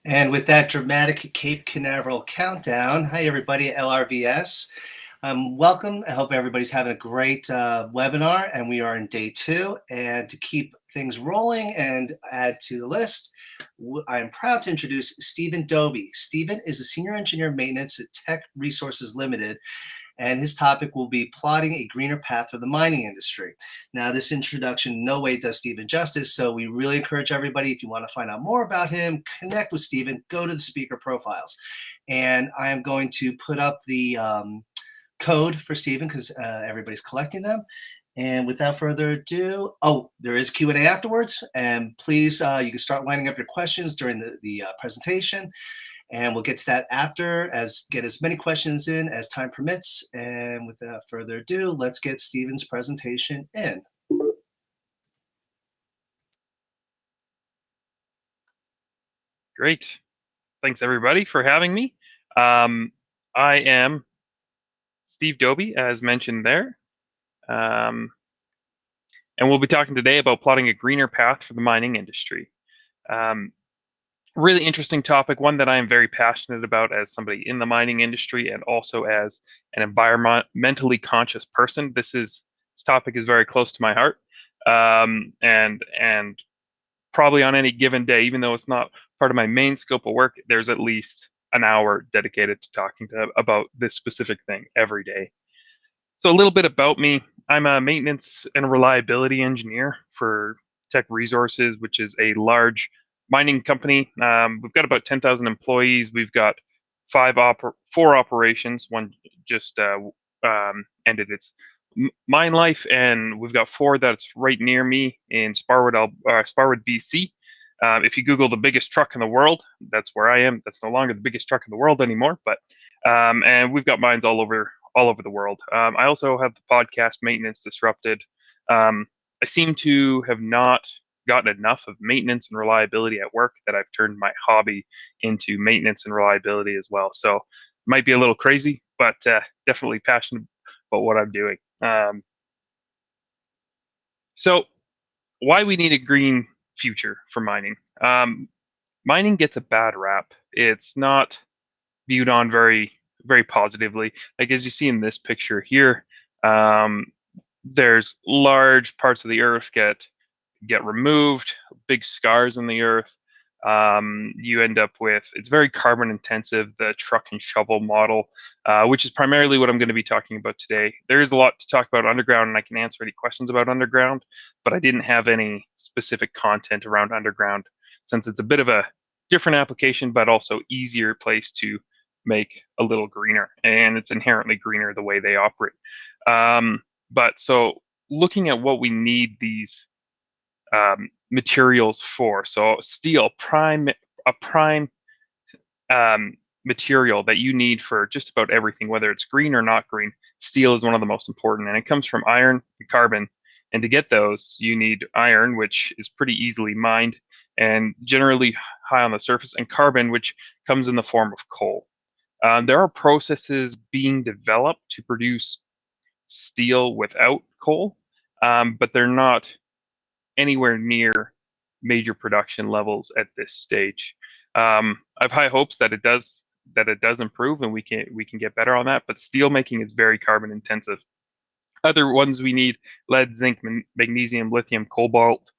And with that dramatic Cape Canaveral countdown, hi everybody at LRVS. Welcome. I hope everybody's having a great webinar, and we are in day 2. And to keep things rolling and add to the list, I am proud to introduce Stephen Dobie. Stephen is a senior engineer maintenance at Teck Resources Limited, and his topic will be plotting a greener path for the mining industry. Now, this introduction no way does Stephen justice, so we really encourage everybody, if you want to find out more about him, connect with Stephen, go to the speaker profiles. And I am going to put up the code for Stephen because everybody's collecting them. And without further ado, there is Q&A afterwards. And please, you can start lining up your questions during the presentation. And we'll get to that after, get as many questions in as time permits. And without further ado, let's get Stephen's presentation in. Great. Thanks, everybody, for having me. I am Steve Dobie, as mentioned there. And we'll be talking today about plotting a greener path for the mining industry. Really interesting topic, one that I am very passionate about as somebody in the mining industry and also as an environmentally conscious person. This topic is very close to my heart, and probably on any given day, even though it's not part of my main scope of work, there's at least an hour dedicated to talking about this specific thing every day. So a little bit about me. I'm a maintenance and reliability engineer for Teck Resources, which is a large mining company. We've got about 10,000 employees. We've got 4 operations. One just ended its mine life, and we've got 4 that's right near me in Sparwood, BC. If you Google the biggest truck in the world, that's where I am. That's no longer the biggest truck in the world anymore, but and we've got mines all over the world. I also have the podcast Maintenance Disrupted. I seem to have not gotten enough of maintenance and reliability at work that I've turned my hobby into maintenance and reliability as well. So might be a little crazy, but definitely passionate about what I'm doing. So why we need a green future for mining. Mining gets a bad rap. It's not viewed on very positively. Like as you see in this picture here, there's large parts of the earth get removed, big scars in the earth. You end up with, it's very carbon intensive, the truck and shovel model, which is primarily what I'm going to be talking about today. There is a lot to talk about underground, and I can answer any questions about underground, but I didn't have any specific content around underground since it's a bit of a different application, but also easier place to make a little greener, and it's inherently greener the way they operate. But so looking at what we need these materials for, so steel, a prime material that you need for just about everything, whether it's green or not green. Steel is one of the most important, and it comes from iron and carbon. And to get those, you need iron, which is pretty easily mined and generally high on the surface, and carbon, which comes in the form of coal. There are processes being developed to produce steel without coal, but they're not anywhere near major production levels at this stage. I've high hopes that it does improve and we can get better on that. But steel making is very carbon intensive. Other ones we need: lead, zinc, magnesium, lithium, cobalt.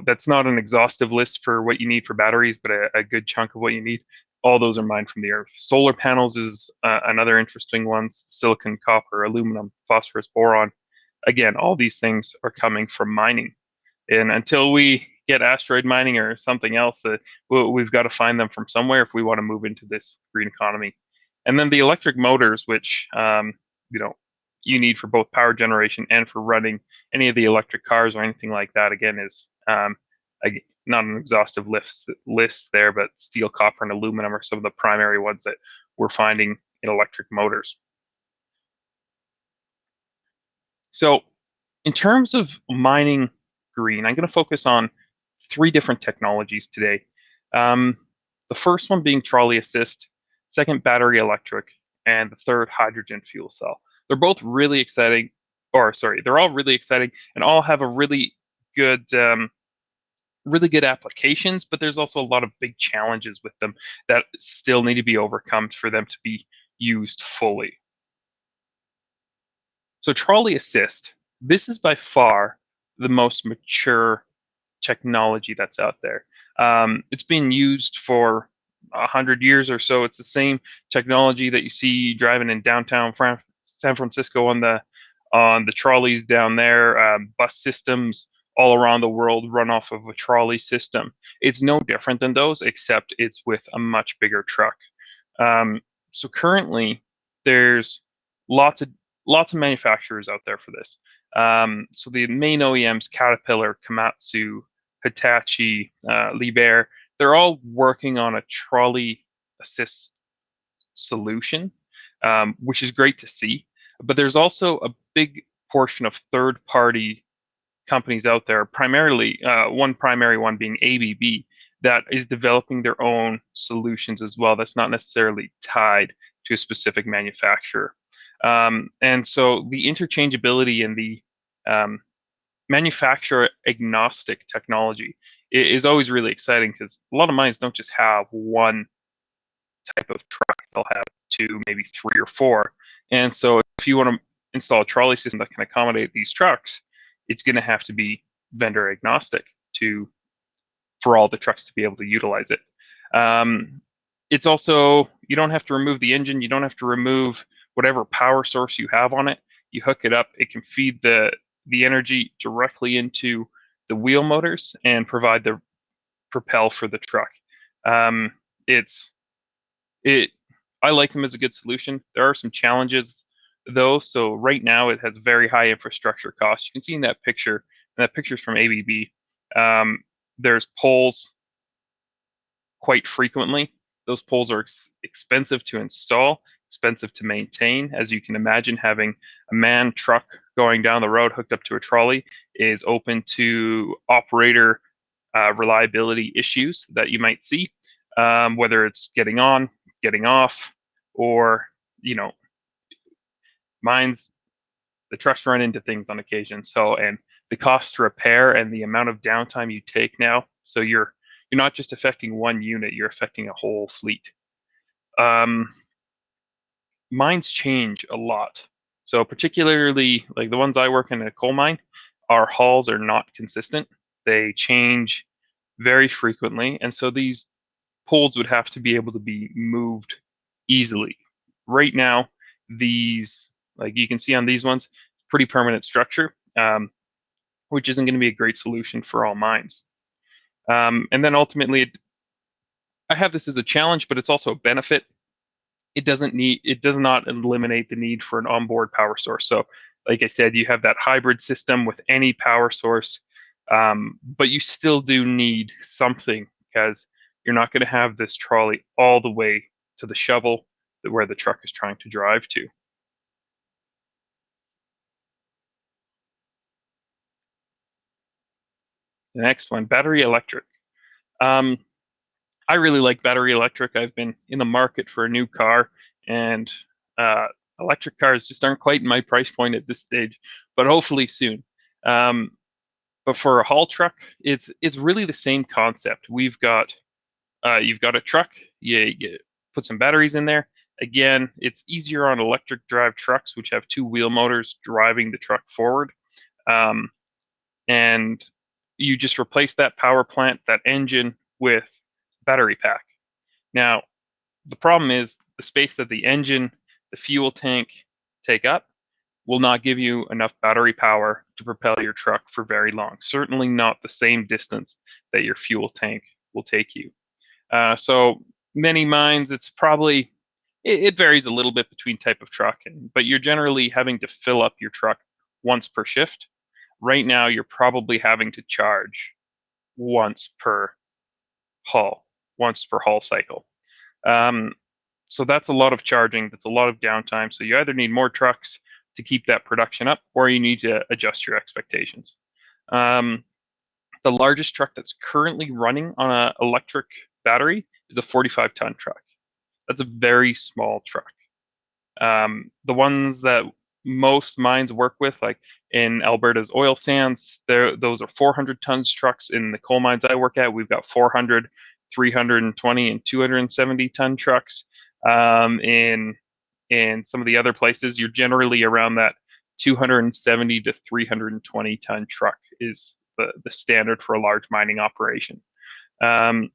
That's not an exhaustive list for what you need for batteries, but a good chunk of what you need. All those are mined from the earth. Solar panels is another interesting one: silicon, copper, aluminum, phosphorus, boron. Again, all these things are coming from mining. And until we get asteroid mining or something else, we've got to find them from somewhere if we want to move into this green economy. And then the electric motors, which you know you need for both power generation and for running any of the electric cars or anything like that. Again, is not an exhaustive list there, but steel, copper, and aluminum are some of the primary ones that we're finding in electric motors. So, in terms of mining green, I'm going to focus on three different technologies today. Um, the first one being trolley assist, second battery electric, and the third hydrogen fuel cell. They're both really exciting, or sorry, they're all really exciting and all have a good, really good applications. But there's also a lot of big challenges with them that still need to be overcome for them to be used fully. So trolley assist, this is by far the most mature technology that's out there. It's been used for 100 years or so. It's the same technology that you see driving in downtown San Francisco on the trolleys down there. Bus systems all around the world run off of a trolley system. It's no different than those, except it's with a much bigger truck. Um, so currently, there's lots of lots of manufacturers out there for this. So the main OEMs: Caterpillar, Komatsu, Hitachi, Liebherr, they're all working on a trolley assist solution, which is great to see. But there's also a big portion of third-party companies out there, primarily one primary one being ABB, that is developing their own solutions as well. That's not necessarily tied to a specific manufacturer. And so the interchangeability and the manufacturer agnostic technology is always really exciting, because a lot of mines don't just have one type of truck. They'll have two, maybe three or four. And so if you want to install a trolley system that can accommodate these trucks, it's going to have to be vendor agnostic for all the trucks to be able to utilize it. It's also, you don't have to remove the engine. You don't have to remove whatever power source you have on it. You hook it up. It can feed the energy directly into the wheel motors and provide the propel for the truck. It's it. I like them as a good solution. There are some challenges though. So right now it has very high infrastructure costs. You can see in that picture, and that picture's from ABB. There's poles quite frequently. Those poles are expensive to install, expensive to maintain. As you can imagine, having a manned truck going down the road hooked up to a trolley is open to operator reliability issues that you might see, whether it's getting on, getting off, or, mines, the trucks run into things on occasion. So, and the cost to repair and the amount of downtime you take now, so you're not just affecting one unit, you're affecting a whole fleet. Mines change a lot. So particularly like the ones I work in a coal mine, our hauls are not consistent. They change very frequently. And so these poles would have to be able to be moved easily. Right now, these, like you can see on these ones, pretty permanent structure, which isn't going to be a great solution for all mines. And then ultimately, I have this as a challenge, but it's also a benefit. It does not eliminate the need for an onboard power source. So, like I said, you have that hybrid system with any power source, but you still do need something, because you're not going to have this trolley all the way to the shovel where the truck is trying to drive to. The next one, battery electric. Um, I really like battery electric. I've been in the market for a new car and uh, electric cars just aren't quite in my price point at this stage, but hopefully soon. But for a haul truck, it's really the same concept. You've got a truck, you put some batteries in there. Again, it's easier on electric drive trucks, which have two wheel motors driving the truck forward. Um, and you just replace that power plant, that engine, with battery pack. Now, the problem is the space that the engine, the fuel tank take up will not give you enough battery power to propel your truck for very long. Certainly not the same distance that your fuel tank will take you. So many mines, it's probably, it varies a little bit between type of truck, but you're generally having to fill up your truck once per shift. Right now, you're probably having to charge once per haul, once per haul cycle. Um, so that's a lot of charging. That's a lot of downtime. So you either need more trucks to keep that production up, or you need to adjust your expectations. Um, the largest truck that's currently running on an electric battery is a 45-ton truck. That's a very small truck. The ones that most mines work with, like in Alberta's oil sands, those are 400 tons trucks. In the coal mines I work at, we've got 400, 320, and 270 ton trucks. In some of the other places, you're generally around that 270 to 320 ton truck is the standard for a large mining operation. Um,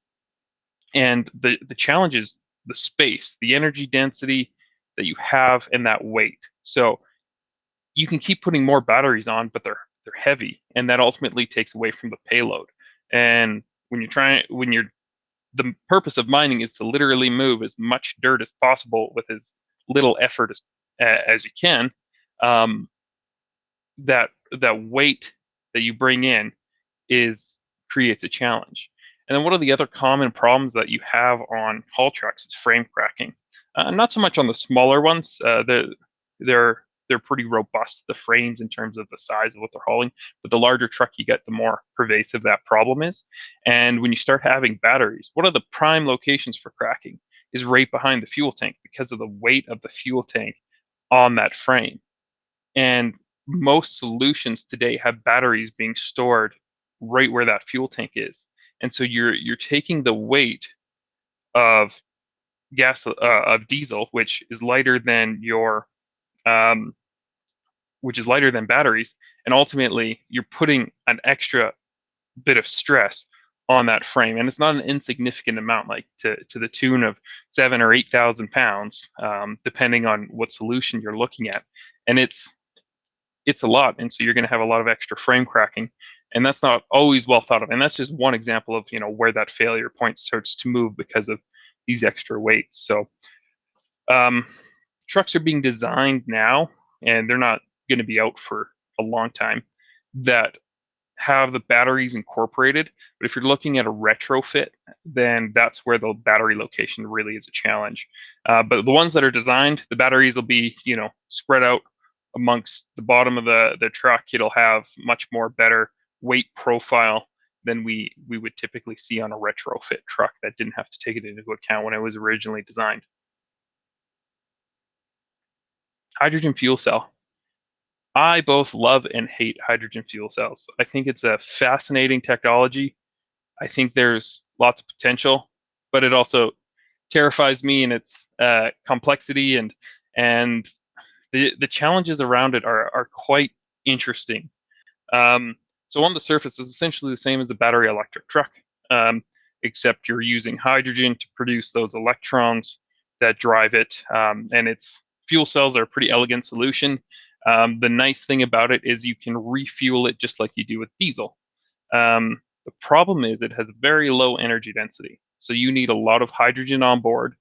and the challenge is the space, the energy density that you have, and that weight. So you can keep putting more batteries on, but they're heavy, and that ultimately takes away from the payload. And when you're the purpose of mining is to literally move as much dirt as possible with as little effort as you can. Um, that weight that you bring in is creates a challenge. And then one of the other common problems that you have on haul trucks is frame cracking. Not so much on the smaller ones. They're they're pretty robust, the frames, in terms of the size of what they're hauling. But the larger truck you get, the more pervasive that problem is. And when you start having batteries, one of the prime locations for cracking is right behind the fuel tank because of the weight of the fuel tank on that frame. And most solutions today have batteries being stored right where that fuel tank is. And so you're taking the weight of of diesel, um, which is lighter than batteries, and ultimately you're putting an extra bit of stress on that frame, and it's not an insignificant amount, like to the tune of 7 or 8,000 pounds, depending on what solution you're looking at, and it's a lot, and so you're going to have a lot of extra frame cracking, and that's not always well thought of. And that's just one example of where that failure point starts to move because of these extra weights. So um, trucks are being designed now, and they're not going to be out for a long time, that have the batteries incorporated. But if you're looking at a retrofit, then that's where the battery location really is a challenge. But the ones that are designed, the batteries will be, spread out amongst the bottom of the truck. It'll have much more better weight profile than we would typically see on a retrofit truck that didn't have to take it into account when it was originally designed. Hydrogen fuel cell. I both love and hate hydrogen fuel cells. I think it's a fascinating technology. I think there's lots of potential, but it also terrifies me in its complexity, and the challenges around it are quite interesting. Um, so on the surface, it's essentially the same as a battery electric truck, um, except you're using hydrogen to produce those electrons that drive it, and its fuel cells are a pretty elegant solution. The nice thing about it is you can refuel it just like you do with diesel. The problem is it has very low energy density. So you need a lot of hydrogen on board,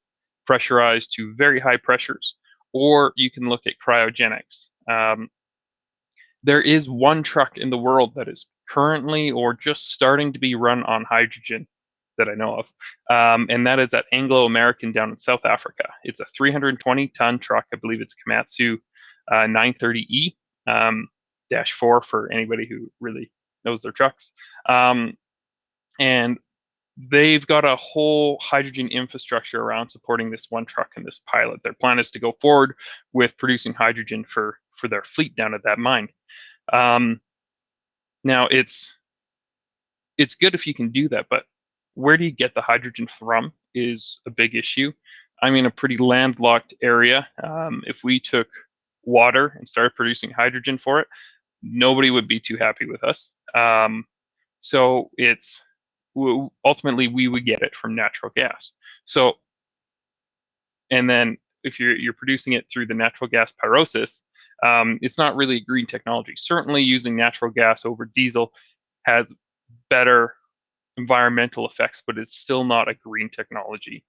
pressurized to very high pressures, or you can look at cryogenics. There is one truck in the world that is currently or just starting to be run on hydrogen that I know of, and that is at Anglo American down in South Africa. It's a 320-ton truck. I believe it's Komatsu 930E -4 for anybody who really knows their trucks. And they've got a whole hydrogen infrastructure around supporting this one truck and this pilot. Their plan is to go forward with producing hydrogen for their fleet down at that mine. Now it's good if you can do that, but where do you get the hydrogen from is a big issue. I'm in a pretty landlocked area. If we took water and started producing hydrogen for it, nobody would be too happy with us. So it's ultimately we would get it from natural gas. So, and then if you're producing it through the natural gas pyrolysis, it's not really a green technology. Certainly, using natural gas over diesel has better environmental effects, but it's still not a green technology.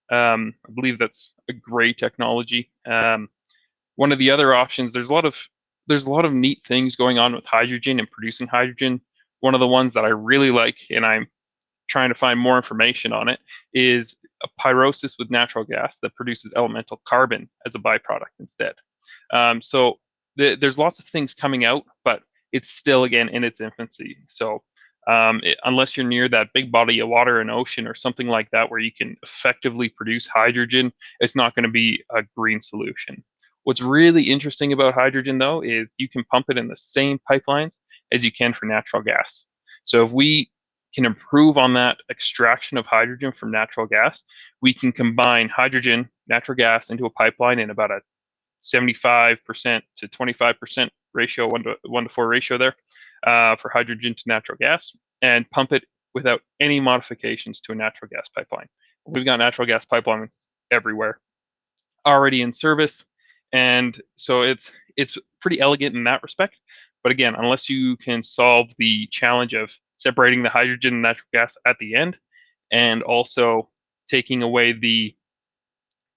I believe that's a gray technology. One of the other options, there's a lot of neat things going on with hydrogen and producing hydrogen. One of the ones that I really like, and I'm trying to find more information on it, is a pyrolysis with natural gas that produces elemental carbon as a byproduct instead. So there's lots of things coming out, but it's still, again, in its infancy. So unless you're near that big body of water, an ocean or something like that, where you can effectively produce hydrogen, it's not going to be a green solution. What's really interesting about hydrogen, though, is you can pump it in the same pipelines as you can for natural gas. So if we can improve on that extraction of hydrogen from natural gas, we can combine hydrogen, natural gas into a pipeline in about a 75% to 25% ratio, 1 to 4 ratio there, for hydrogen to natural gas, and pump it without any modifications to a natural gas pipeline. We've got natural gas pipelines everywhere already in service, and so it's pretty elegant in that respect. But again, unless you can solve the challenge of separating the hydrogen and natural gas at the end, and also taking away the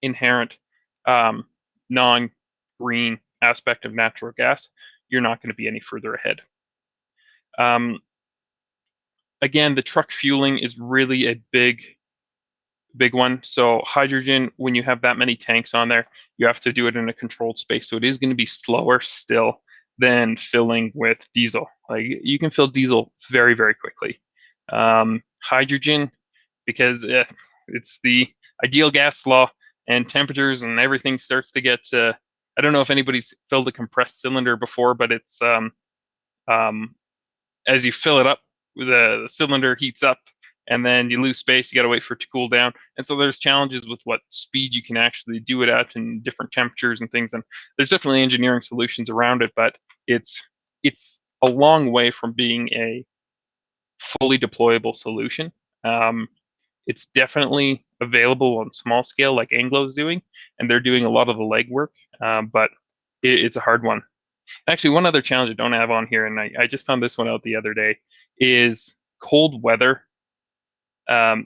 inherent non-green aspect of natural gas, you're not going to be any further ahead. Again, the truck fueling is really a big one. So hydrogen, when you have that many tanks on there, you have to do it in a controlled space. So it is going to be slower still than filling with diesel. Like, you can fill diesel very, very quickly. Hydrogen, because it's the ideal gas law, and temperatures and everything starts to get I don't know if anybody's filled a compressed cylinder before, but it's as you fill it up, the cylinder heats up, and then you lose space. You got to wait for it to cool down, and so there's challenges with what speed you can actually do it at and different temperatures and things. And there's definitely engineering solutions around it, but it's a long way from being a fully deployable solution. It's definitely available on small scale, like Anglo's doing, and they're doing a lot of the legwork, but it's a hard one. Actually, one other challenge I don't have on here, and I just found this one out the other day, is cold weather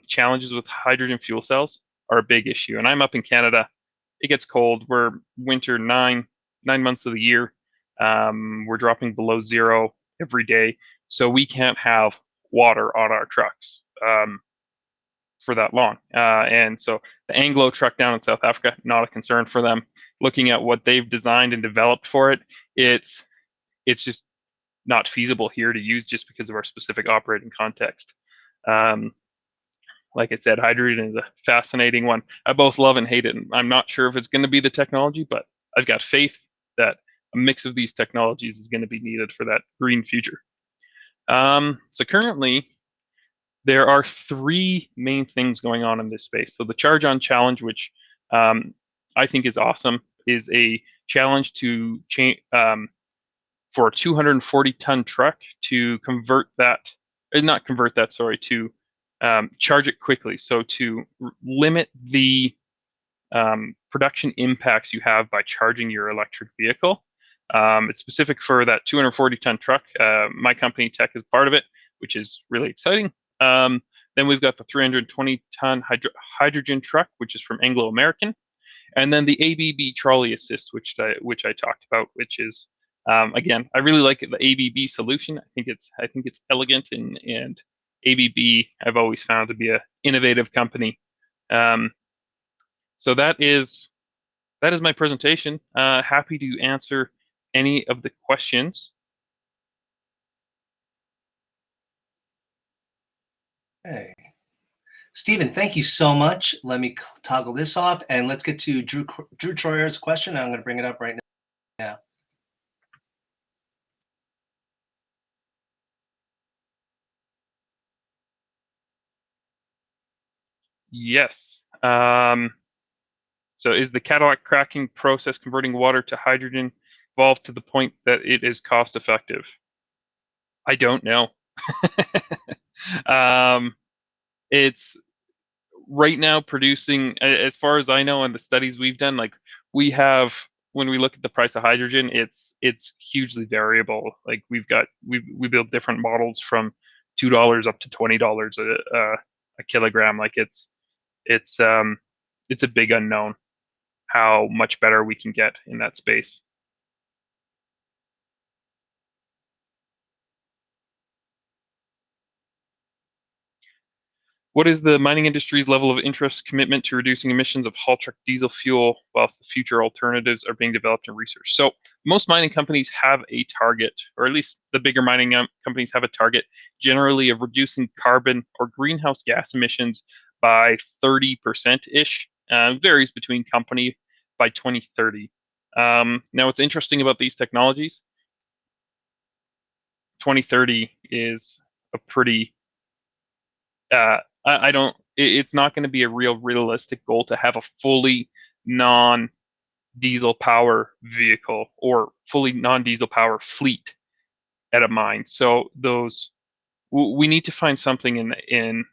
challenges with hydrogen fuel cells are a big issue. And I'm up in Canada. It gets cold. We're winter 9 months of the year. We're dropping below zero every day. So we can't have water on our trucks for that long. And so the Anglo truck down in South Africa, not a concern for them. Looking at what they've designed and developed for it, it's just not feasible here to use just because of our specific operating context. Like I said, hydrogen is a fascinating one. I both love and hate it. And I'm not sure if it's going to be the technology, but I've got faith that a mix of these technologies is going to be needed for that green future. So currently, there are 3 main things going on in this space. So the Charge On Challenge, which I think is awesome, is a challenge to for a 240-ton truck to to charge it quickly. So to limit the production impacts you have by charging your electric vehicle. It's specific for that 240-ton truck. My company, Teck, is part of it, which is really exciting. Then we've got the 320-ton hydrogen truck, which is from Anglo American. And then the ABB trolley assist, which I talked about, which is again, I really like the ABB solution. I think it's elegant, and ABB I've always found to be an innovative company. So that is my presentation. Happy to answer any of the questions. Hey, Stephen, thank you so much. Let me toggle this off and let's get to Drew Troyer's question. I'm going to bring it up right now. Yes. So is the Cadillac cracking process converting water to hydrogen evolved to the point that it is cost effective? I don't know. um, it's right now producing, as far as I know, and the studies we've done, like we have, when we look at the price of hydrogen, it's hugely variable. Like we build different models from $2 up to $20 a kilogram. Like it's a big unknown how much better we can get in that space. What is the mining industry's level of interest commitment to reducing emissions of haul truck diesel fuel whilst the future alternatives are being developed and researched? So most mining companies have a target, or at least the bigger mining companies have a target generally of reducing carbon or greenhouse gas emissions by 30%-ish. Varies between company by 2030. Now, what's interesting about these technologies, 2030 is a pretty I don't. It's not going to be a realistic goal to have a fully non-diesel power vehicle or fully non-diesel power fleet at a mine. So we need to find something in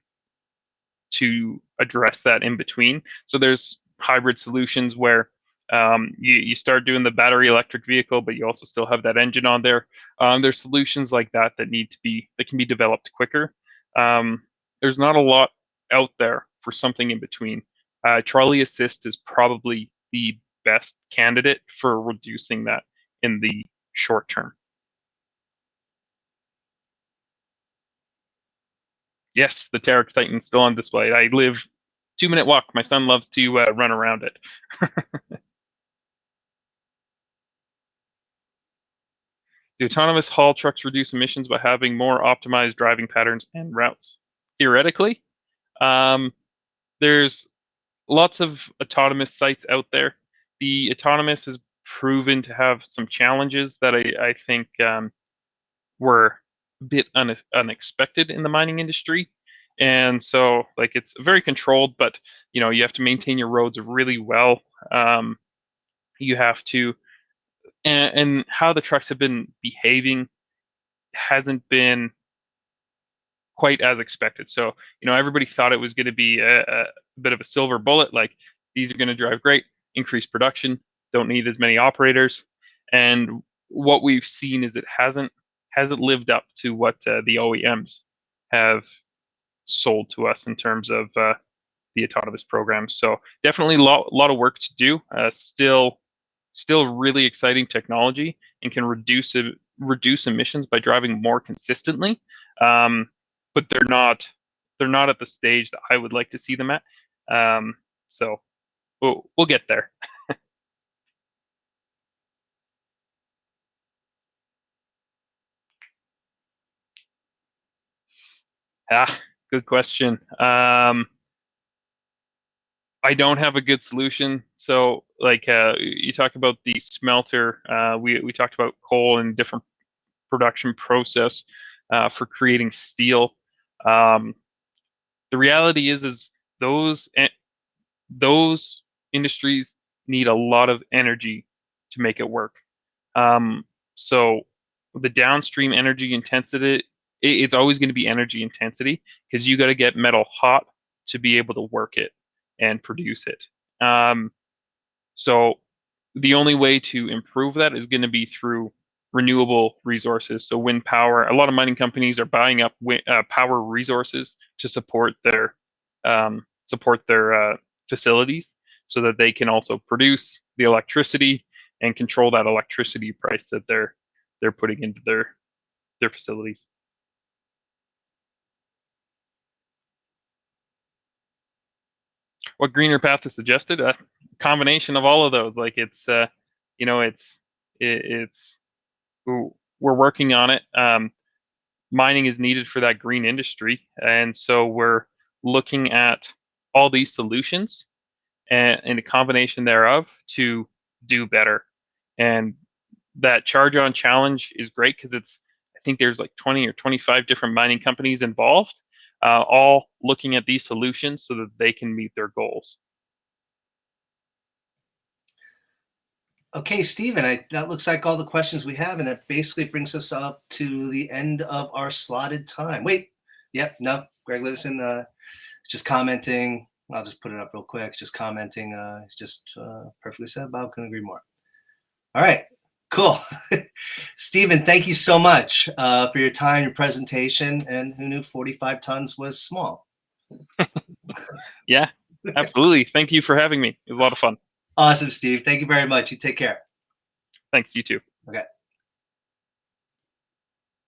to address that in between. So there's hybrid solutions where you start doing the battery electric vehicle, but you also still have that engine on there. There's solutions like that that can be developed quicker. Um, there's not a lot out there for something in between. Trolley assist is probably the best candidate for reducing that in the short term. Yes, the Terex Titan's still on display. I live 2-minute walk. My son loves to run around it. Do autonomous haul trucks reduce emissions by having more optimized driving patterns and routes? Theoretically, um, there's lots of autonomous sites out there. The autonomous is proven to have some challenges that I think were a bit unexpected in the mining industry. And so, like, it's very controlled, but you have to maintain your roads really well. Um, you have to, and how the trucks have been behaving hasn't been quite as expected. So, everybody thought it was going to be a bit of a silver bullet, like these are going to drive great, increase production, don't need as many operators. And what we've seen is it hasn't lived up to what the OEMs have sold to us in terms of the autonomous programs. So definitely a lot of work to do. Still really exciting technology and can reduce emissions by driving more consistently. Um, but they're not at the stage that I would like to see them at. So we'll get there. Ah, good question. I don't have a good solution. So, like you talk about the smelter, we talked about coal and different production process for creating steel. Um, the reality is those those industries need a lot of energy to make it work. Um, so the downstream energy intensity, it's always going to be energy intensity because you got to get metal hot to be able to work it and produce it. So the only way to improve that is going to be through renewable resources. So wind power. A lot of mining companies are buying up power resources to support their facilities, so that they can also produce the electricity and control that electricity price that they're putting into their facilities. What greener path is suggested? A combination of all of those. Like you know, it's it's we're working on it. Mining is needed for that green industry, and so looking at all these solutions and a combination thereof to do better. And that charge on challenge is great because I think there's like 20 or 25 different mining companies involved, all looking at these solutions so that they can meet their goals. Okay, Stephen, that looks like all the questions we have, and that basically brings us up to the end of our slotted time. Wait, yep, no, Greg Livingston just commenting. I'll just put it up real quick. Just commenting. Just perfectly said. Bob couldn't agree more. All right, cool. Stephen, thank you so much for your time, your presentation, and who knew 45 tons was small? Yeah, absolutely. Thank you for having me. It was a lot of fun. Awesome, Steve. Thank you very much. You take care. Thanks, you too. Okay.